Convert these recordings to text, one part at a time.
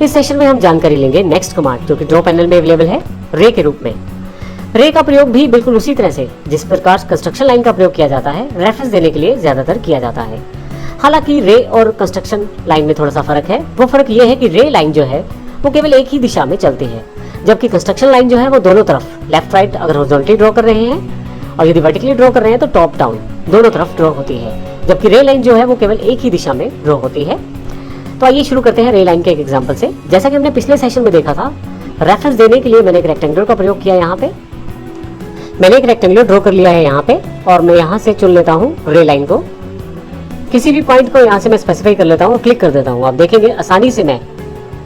इस सेशन में हम जानकारी लेंगे नेक्स्ट कमांड जो कि ड्रॉ पैनल में अवेलेबल है रे के रूप में। रे का प्रयोग भी बिल्कुल उसी तरह से जिस प्रकार कंस्ट्रक्शन लाइन का प्रयोग किया जाता है रेफरेंस देने के लिए ज्यादातर किया जाता है। हालांकि रे और कंस्ट्रक्शन लाइन में थोड़ा सा फर्क है। वो फर्क ये है कि रे लाइन जो है वो केवल एक ही दिशा में चलती है, जबकि कंस्ट्रक्शन लाइन जो है वो दोनों तरफ लेफ्ट राइट अगर हॉरिजॉन्टली ड्रॉ कर रहे हैं और यदि वर्टिकली ड्रॉ कर रहे हैं तो टॉप डाउन दोनों तरफ ड्रॉ होती है, जबकि रे लाइन जो है वो केवल एक ही दिशा में ड्रॉ होती है। तो आइए शुरू करते हैं रे लाइन के एक एग्जांपल से। जैसा कि हमने पिछले सेशन में देखा था, रेफरेंस देने के लिए मैंने एक रेक्टेंगुलर का प्रयोग किया। यहाँ पे मैंने एक रेक्टेंगुलर ड्रॉ कर लिया है यहाँ पे, और मैं यहाँ से चुन लेता हूँ रे लाइन को। किसी भी पॉइंट को यहाँ से मैं स्पेसिफाई कर लेता हूँ और क्लिक कर देता हूँ। आप देखेंगे आसानी से मैं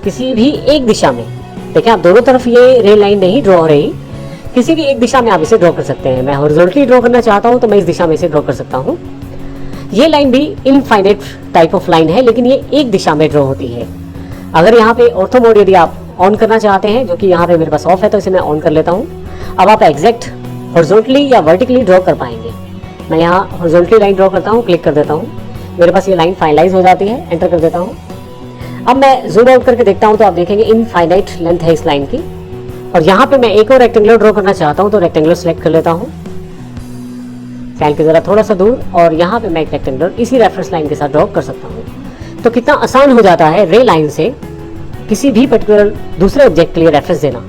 किसी भी एक दिशा में, देखिए आप दोनों तरफ ये रे लाइन नहीं ड्रॉ हो रही, किसी भी एक दिशा में आप इसे ड्रॉ कर सकते हैं। मैं हॉरिजॉन्टली ड्रॉ करना चाहता हूँ तो मैं इस दिशा में इसे ड्रॉ कर सकता हूँ। ये लाइन भी इनफाइनाइट टाइप ऑफ लाइन है, लेकिन ये एक दिशा में ड्रॉ होती है। अगर यहाँ पे ऑर्थो मोड यदि आप ऑन करना चाहते हैं, जो कि यहाँ पे मेरे पास ऑफ है, तो इसे मैं ऑन कर लेता हूँ। अब आप एग्जैक्ट हॉरिजॉन्टली या वर्टिकली ड्रॉ कर पाएंगे। मैं यहाँ हॉरिजॉन्टली लाइन ड्रॉ करता हूँ, क्लिक कर देता हूँ, मेरे पास ये लाइन फाइनलाइज हो जाती है। एंटर कर देता हूँ। अब मैं जूम आउट करके देखता हूँ तो आप देखेंगे इनफाइनाइट लेंथ है इस लाइन की। और यहाँ पे मैं एक और रेक्टेंगुलर ड्रॉ करना चाहता हूँ तो रेक्टेंगुलर सेलेक्ट कर लेता हूँ, फाइल के जरा थोड़ा सा दूर, और यहाँ पे मैं एक रेक्टेंगुलर इसी रेफरेंस लाइन के साथ ड्रॉ कर सकता हूँ। तो कितना आसान हो जाता है रे लाइन से किसी भी पर्टिकुलर दूसरे ऑब्जेक्ट के लिए रेफरेंस देना।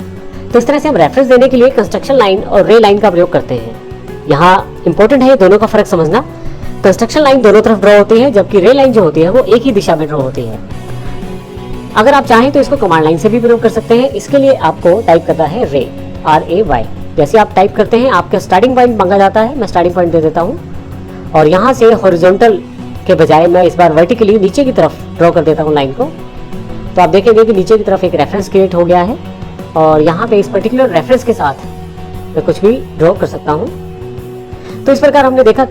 तो इस तरह से हम रेफरेंस देने के लिए कंस्ट्रक्शन लाइन और रे लाइन का प्रयोग करते हैं। यहाँ इंपॉर्टेंट है दोनों का फर्क समझना। कंस्ट्रक्शन लाइन दोनों तरफ ड्रॉ होती है, जबकि रे लाइन जो होती है वो एक ही दिशा में ड्रॉ होती है। अगर आप चाहें तो इसको कमांड लाइन से भी प्रयोग कर सकते हैं। इसके लिए आपको टाइप करना है रे, RAY। जैसे आप टाइप करते हैं आपका स्टार्टिंग पॉइंट मांगा जाता है, मैं स्टार्टिंग पॉइंट दे देता हूँ, और यहाँ से हॉरिजॉन्टल के बजाय मैं इस बार वर्टिकली नीचे की तरफ ड्रॉ कर देता हूँ लाइन को। तो आप देखेंगे कि नीचे की तरफ एक रेफरेंस क्रिएट हो गया है, और यहाँ पे इस पर्टिकुलर रेफरेंस के साथ मैं कुछ भी ड्रॉ कर सकता हूँ। तो इस प्रकार हमने देखा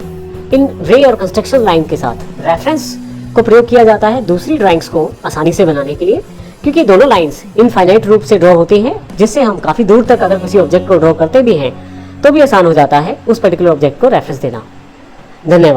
इन रे और कंस्ट्रक्शन लाइन के साथ रेफरेंस को प्रयोग किया जाता है दूसरी ड्राइंग्स को आसानी से बनाने के लिए, क्योंकि दोनों लाइंस इनफाइनाइट रूप से ड्रॉ होती हैं, जिससे हम काफी दूर तक अगर किसी ऑब्जेक्ट को ड्रॉ करते भी हैं तो भी आसान हो जाता है उस पर्टिकुलर ऑब्जेक्ट को रेफरेंस देना। धन्यवाद।